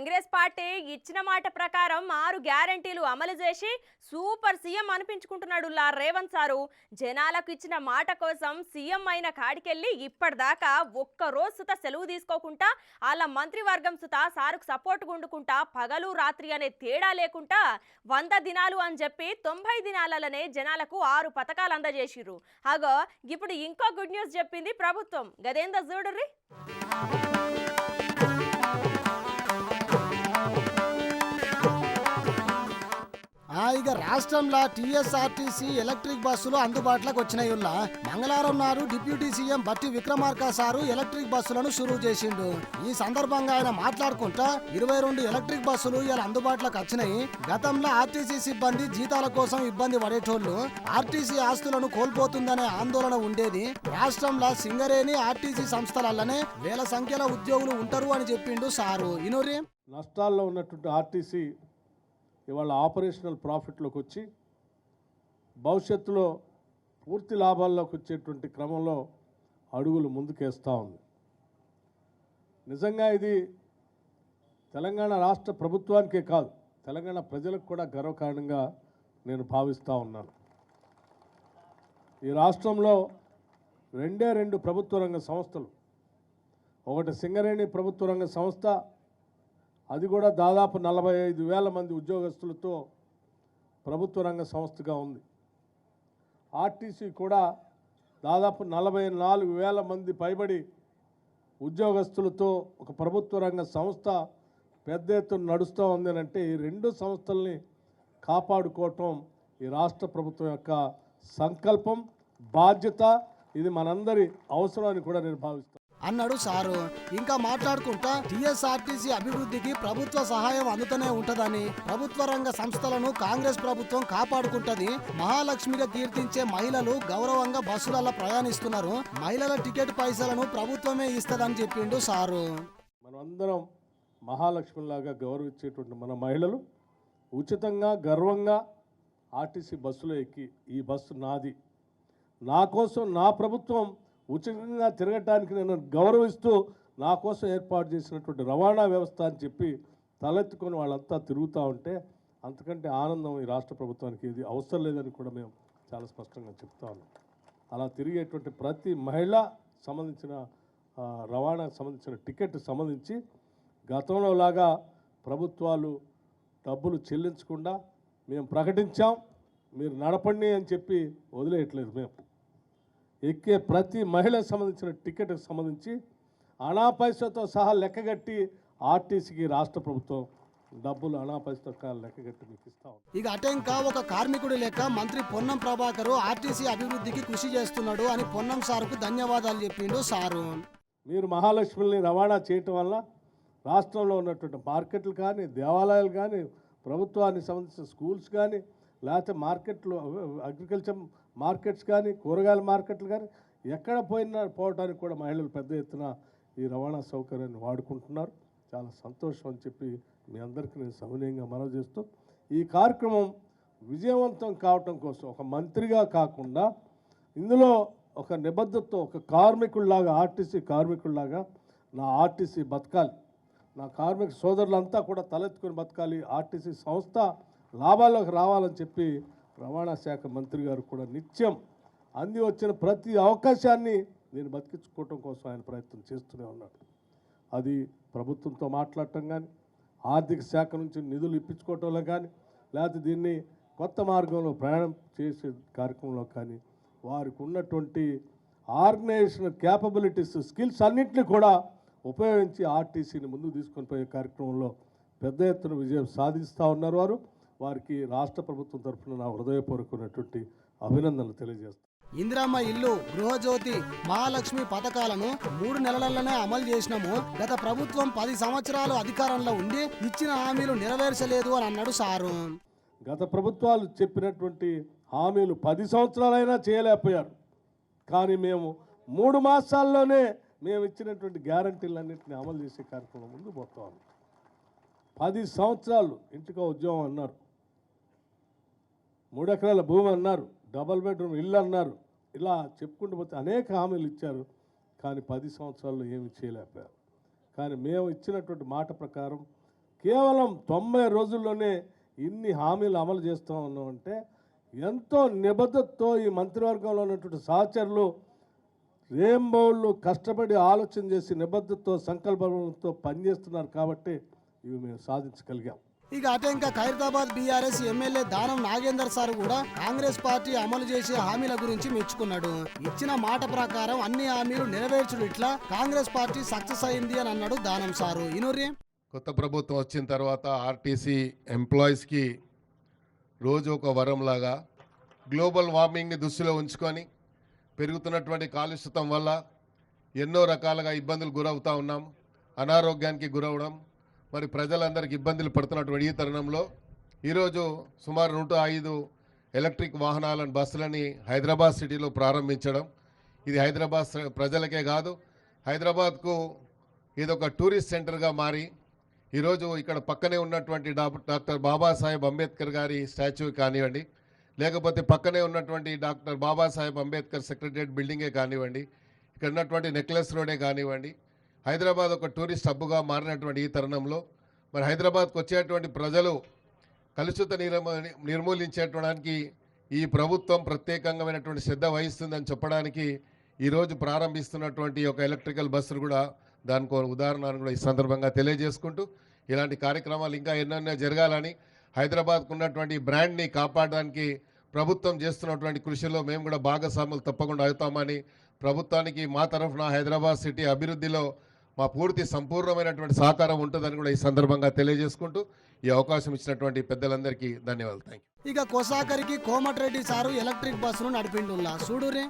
Congress party ఇచ్చిన మాట ప్రకారం 6 గ్యారెంటీలు అమలు చేసి సూపర్ సీఎం అనిపించుకుంటున్నాడు రేవంత్ సారు. జనాలకు ఇచ్చిన మాట కోసం సీఎం అయిన కాడికెళ్ళి ఇప్పటిదాకా ఒక్క రోజు సుత సెలవు తీసుకోకుండా వాళ్ళ మంత్రివర్గం సుత సారుకు సపోర్ట్ గుండుకుంటా పగలు రాత్రి అనే తేడా లేకుండా 100 దినాలు అని చెప్పి 90 దినాలనే జనాలకు 6 పథకాలు అందజేసిర్రు. అగో ఇప్పుడు ఇంకో గుడ్ న్యూస్ చెప్పింది ప్రభుత్వం. గదేందో చూడుర్రి. ఇక రాష్ట్రంలో టీఎస్ఆర్టీసీ ఎలక్ట్రిక్ బస్సులు అందుబాటులోకి వచ్చినాయి. మంగళవారం నాడు డిప్యూటీ సీఎం బట్టి విక్రమార్క సారు ఎలక్ట్రిక్ బస్సులను షురూ చేసిండు. ఈ సందర్భంగా ఆయన మాట్లాడుకుంటా 22 ఎలక్ట్రిక్ బస్సులు ఇలా అందుబాటులోకి వచ్చినాయి. గతంలో ఆర్టీసీ సిబ్బంది జీతాల కోసం ఇబ్బంది పడేటోళ్లు, ఆర్టీసీ ఆస్తులను కోల్పోతుందనే ఆందోళన ఉండేది. రాష్ట్రంలో సింగరేణి ఆర్టీసీ సంస్థలనే వేల సంఖ్యలో ఉద్యోగులు ఉంటారు అని చెప్పిండు సారు. ఇనూరి నష్టాల్లో ఉన్నటువంటి ఆర్టీసీ ఇవాళ ఆపరేషనల్ ప్రాఫిట్లోకి వచ్చి భవిష్యత్తులో పూర్తి లాభాల్లోకి వచ్చేటువంటి క్రమంలో అడుగులు ముందుకేస్తూ ఉంది. నిజంగా ఇది తెలంగాణ రాష్ట్ర ప్రభుత్వానికే కాదు, తెలంగాణ ప్రజలకు కూడా గర్వకారణంగా నేను భావిస్తూ ఉన్నాను. ఈ రాష్ట్రంలో రెండు ప్రభుత్వ రంగ సంస్థలు, ఒకటి సింగరేణి ప్రభుత్వ రంగ సంస్థ, అది కూడా దాదాపు 45,000 మంది ఉద్యోగస్తులతో ప్రభుత్వ రంగ సంస్థగా ఉంది. ఆర్టీసీ కూడా దాదాపు 44,000 మంది పైబడి ఉద్యోగస్తులతో ఒక ప్రభుత్వ రంగ సంస్థ పెద్ద ఎత్తున నడుస్తూ ఉంది. అంటే ఈ రెండు సంస్థల్ని కాపాడుకోవటం ఈ రాష్ట్ర ప్రభుత్వం యొక్క సంకల్పం, బాధ్యత. ఇది మనందరి అవసరాన్ని కూడా నేను భావిస్తాను అన్నాడు సారు. ఇంకా మాట్లాడుకుంటా టీఎస్ఆర్టీసీ అభివృద్ధికి ప్రభుత్వ సహాయం అందుతూనే ఉంటదని, ప్రభుత్వ రంగ సంస్థలను కాంగ్రెస్ ప్రభుత్వం కాపాడుకుంటది, మహాలక్ష్మిగా కీర్తించే మహిళలు గౌరవంగా బస్సులలో ప్రయాణిస్తున్నారు, మహిళల టికెట్ పైసలను ప్రభుత్వమే ఇస్తదని చెప్పిండు సారు. మనమందరం మహాలక్ష్మిలాగా గౌరవించేటువంటి మన మహిళలు ఉచితంగా గర్వంగా ఆర్టీసీ బస్సులో ఎక్కి ఈ బస్సు నాది, నా కోసం నా ప్రభుత్వం ఉచితంగా తిరగటానికి నేను గౌరవిస్తూ నా కోసం ఏర్పాటు చేసినటువంటి రవాణా వ్యవస్థ అని చెప్పి తలెత్తుకొని వాళ్ళంతా తిరుగుతూ ఉంటే అంతకంటే ఆనందం ఈ రాష్ట్ర ప్రభుత్వానికి ఇది అవసరం లేదని కూడా మేము చాలా స్పష్టంగా చెప్తా ఉన్నాం. అలా తిరిగేటువంటి ప్రతి మహిళ సంబంధించిన రవాణాకు సంబంధించిన టికెట్ సంబంధించి గతంలో లాగా ప్రభుత్వాలు డబ్బులు చెల్లించకుండా మేము ప్రకటించాం, మీరు నడపండి అని చెప్పి వదిలేయట్లేదు. మేము ఎక్కే ప్రతి మహిళకు సంబంధించిన టికెట్కి సంబంధించి అనా పైసతో సహా లెక్కగట్టి ఆర్టీసీకి రాష్ట్ర ప్రభుత్వం డబ్బులు అనా పైసతో లెక్కగట్టి మీకు ఇస్తాం. ఇక అటెంకా ఒక కార్మికుడి లెక్క మంత్రి పొన్నం ప్రభాకర్ ఆర్టీసీ అభివృద్ధికి కృషి చేస్తున్నాడు అని పొన్నం సార్కు ధన్యవాదాలు చెప్పిండు సారు. మీరు మహాలక్ష్మిని రవాణా చేయటం వల్ల రాష్ట్రంలో ఉన్నటువంటి మార్కెట్లు కానీ, దేవాలయాలు కానీ, ప్రభుత్వానికి సంబంధించిన స్కూల్స్ కానీ, లేకపోతే మార్కెట్లు, అగ్రికల్చర్ మార్కెట్స్ కానీ, కూరగాయల మార్కెట్లు కానీ ఎక్కడ పోవడానికి కూడా మహిళలు పెద్ద ఎత్తున ఈ రవాణా సౌకర్యాన్ని వాడుకుంటున్నారు. చాలా సంతోషం అని చెప్పి మీ అందరికీ నేను సవినయంగా మనవి చేస్తూ, ఈ కార్యక్రమం విజయవంతం కావటం కోసం ఒక మంత్రిగా కాకుండా ఇందులో ఒక నిబద్ధతతో ఒక కార్మికుల్లాగా, ఆర్టీసీ కార్మికుల్లాగా నా ఆర్టీసీ బతకాలి, నా కార్మిక సోదరులంతా కూడా తలెత్తుకొని బతకాలి, ఆర్టీసీ సంస్థ లాభాల్లోకి రావాలని చెప్పి రవాణా శాఖ మంత్రి గారు కూడా నిత్యం అంది వచ్చిన ప్రతి అవకాశాన్ని నేను బతికించుకోవటం కోసం ఆయన ప్రయత్నం చేస్తూనే ఉన్నాడు. అది ప్రభుత్వంతో మాట్లాడటం కానీ, ఆర్థిక శాఖ నుంచి నిధులు ఇప్పించుకోవటంలో కానీ, లేకపోతే దీన్ని కొత్త మార్గంలో ప్రయాణం చేసే కార్యక్రమంలో కానీ, వారికి ఉన్నటువంటి ఆర్గనైజేషన్ క్యాపబిలిటీస్, స్కిల్స్ అన్నింటినీ కూడా ఉపయోగించి ఆర్టీసీని ముందుకు తీసుకొని పోయే కార్యక్రమంలో పెద్ద ఎత్తున విజయం సాధిస్తూ ఉన్నారు. వారికి రాష్ట్ర ప్రభుత్వం తరఫున నా హృదయపూర్వకమైనటువంటి అభినందనలు తెలియజేస్తాను. ఇందిరమ్మ ఇల్లు, గృహజ్యోతి, మహాలక్ష్మి పథకాలను 3 నెలలలోనే అమలు చేసినాము. గత ప్రభుత్వం 10 సంవత్సరాలు అధికారంలో ఉండి ఇచ్చిన హామీలు నెరవేర్చలేదు అని అన్నాడు సారు. గత ప్రభుత్వాలు చెప్పినటువంటి హామీలు 10 సంవత్సరాలైనా చేయలేకపోయారు. కానీ మేము 3 మాసాల్లోనే మేము ఇచ్చినటువంటి గ్యారంటీలన్నింటినీ అమలు చేసే కార్యక్రమం ముందు పోతాం. 10 సంవత్సరాలు ఇంటికో ఉద్యోగం అన్నారు, 3 ఎకరాల భూమి అన్నారు, డబల్ బెడ్రూమ్ ఇల్లు అన్నారు, ఇలా చెప్పుకుంటూ పోతే అనేక హామీలు ఇచ్చారు. కానీ 10 సంవత్సరాల్లో ఏమి చేయలేకపోయారు. కానీ మేము ఇచ్చినటువంటి మాట ప్రకారం కేవలం 90 రోజుల్లోనే ఇన్ని హామీలు అమలు చేస్తూ ఉన్నామంటే ఎంతో నిబద్ధతతో ఈ మంత్రివర్గంలో ఉన్నటువంటి సహచరులు రేంబౌళ్ళు కష్టపడి ఆలోచన చేసి నిబద్ధతతో సంకల్పంతో పనిచేస్తున్నారు కాబట్టి ఇవి మేము సాధించగలిగాం. ఇక అటే ఇంకా Khairatabad BRS MLA Danam Nagender sir కూడా కాంగ్రెస్ పార్టీ అమలు చేసే హామీల గురించి మెచ్చుకున్నాడు. ఇచ్చిన మాట ప్రకారం అన్ని హామీలు నెరవేర్చుడు ఇట్లా కాంగ్రెస్ పార్టీ సక్సెస్ అయింది అని అన్నాడు దానం సారు. ఇనూరి కొత్త ప్రభుత్వం వచ్చిన తర్వాత ఆర్టీసీ ఎంప్లాయీస్కి రోజు ఒక వరంలాగా గ్లోబల్ వార్మింగ్ని దృష్టిలో ఉంచుకొని పెరుగుతున్నటువంటి కాలుష్యతం వల్ల ఎన్నో రకాలుగా ఇబ్బందులు గురవుతూ ఉన్నాం. అనారోగ్యానికి గురవడం, మరి ప్రజలందరికీ ఇబ్బందులు పడుతున్నటువంటి ఈ తరుణంలో ఈరోజు సుమారు 105 ఎలక్ట్రిక్ వాహనాలను బస్సులని హైదరాబాద్ సిటీలో ప్రారంభించడం, ఇది హైదరాబాద్ ప్రజలకే కాదు, హైదరాబాద్కు ఇదొక టూరిస్ట్ సెంటర్గా మారి ఈరోజు ఇక్కడ పక్కనే ఉన్నటువంటి డాక్టర్ బాబాసాహెబ్ అంబేద్కర్ గారి స్టాచ్యూ కానివ్వండి, లేకపోతే పక్కనే ఉన్నటువంటి డాక్టర్ బాబాసాహెబ్ అంబేద్కర్ సెక్రటరియట్ బిల్డింగే కానివ్వండి, ఇక్కడ ఉన్నటువంటి నెక్లెస్ రోడే కానివ్వండి, హైదరాబాద్ ఒక టూరిస్ట్ హబ్గా మారినటువంటి ఈ తరుణంలో మరి హైదరాబాద్కు వచ్చేటువంటి ప్రజలు కలుషిత నిర్మూలించేయడానికి ఈ ప్రభుత్వం ప్రత్యేకమైనటువంటి శ్రద్ధ వహిస్తుందని చెప్పడానికి ఈరోజు ప్రారంభిస్తున్నటువంటి ఒక ఎలక్ట్రికల్ బస్సులు కూడా దానికి ఉదాహరణను కూడా ఈ సందర్భంగా తెలియజేసుకుంటూ ఇలాంటి కార్యక్రమాలు ఇంకా ఎన్నెన్నో జరగాలని, హైదరాబాద్కు ఉన్నటువంటి బ్రాండ్ని కాపాడడానికి ప్రభుత్వం చేస్తున్నటువంటి కృషిలో మేము కూడా భాగస్వాములు తప్పకుండా అవుతామని, ప్రభుత్వానికి మా తరఫున హైదరాబాద్ సిటీ అభివృద్ధిలో మా పూర్తి సంపూర్ణమైనటువంటి సహకారం ఉంటుందని కూడా ఈ సందర్భంగా తెలియజేసుకుంటూ ఈ అవకాశం ఇచ్చినటువంటి పెద్దలందరికీ ధన్యవాదాలు. Thank you. ఇక కోసాకరికి కోమటిరెడ్డి సారు ఎలక్ట్రిక్ బస్సును నడిపిండుల్లా చూడురే.